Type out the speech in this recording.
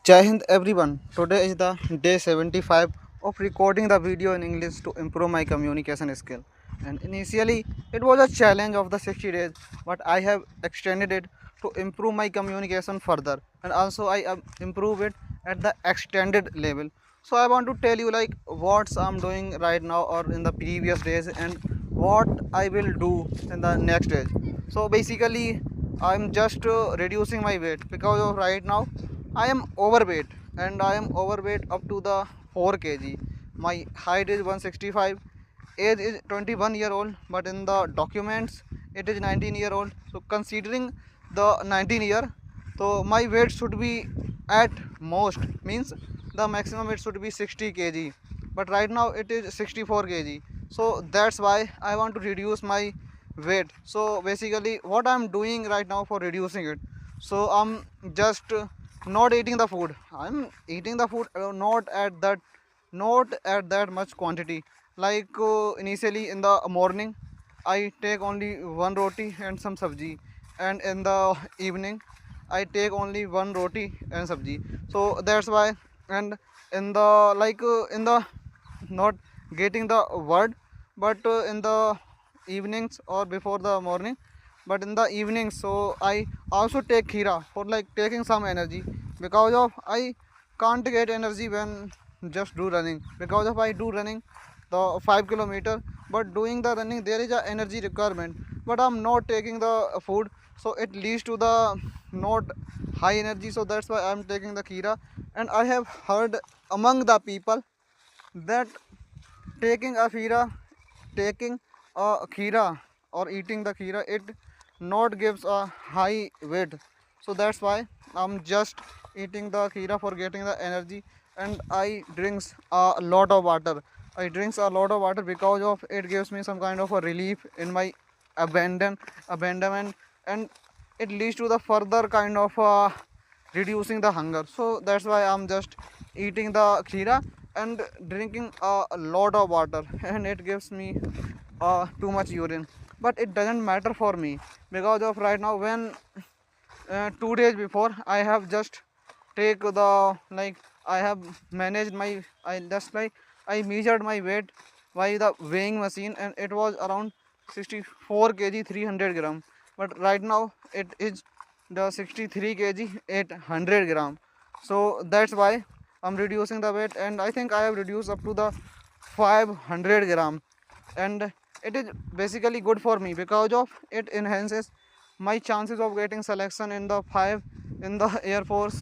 Jai Hind everyone. Today is the day 75 of recording the video in English to improve my communication skill. And initially it was a challenge of the 60 days, but I have extended it to improve my communication further. And also I improve it at the extended level. So I want to tell you like what I'm doing right now or in the previous days and what I will do in the next days. So basically I'm just reducing my weight because of right now I am overweight and I am overweight up to the 4 kg. My height is 165, age is 21-year old, but in the documents it is 19-year old. So considering the 19 year, so my weight should be at most means the maximum it should be 60 kg. But right now it is 64 kg. So that's why I want to reduce my weight. So basically what I'm doing right now for reducing it, so I'm just not eating the food. I'm eating the food not at that much quantity. Like initially in the morning I take only one roti and some sabji, and in the evening I take only one roti and sabji. So that's why. And in the in the not getting the word, but in the evenings or before the morning, but in the evenings, so I also take kheera for like taking some energy, because of I can't get energy when just do running, because of I do running the 5 kilometer, but doing the running there is a energy requirement, but I'm not taking the food, so it leads to the not high energy. So that's why I'm taking the kheera. And I have heard among the people that taking a taking a kheera or eating the kheera, it not gives a high weight. So that's why I'm just eating the kheera for getting the energy. And I drinks a lot of water. I drinks a lot of water because of it gives me some kind of a relief in my abandonment, and it leads to the further kind of reducing the hunger. So that's why I'm just eating the kheera and drinking a lot of water, and it gives me too much urine, but it doesn't matter for me, because of right now when 2 days before I have just take the like I have managed my I just like I measured my weight by the weighing machine, and it was around 64 kg 300 gram, but right now it is the 63 kg 800 gram. So that's why I'm reducing the weight, and I think I have reduced up to the 500 gram. And it is basically good for me because of it enhances my chances of getting selection in the 5 in the air force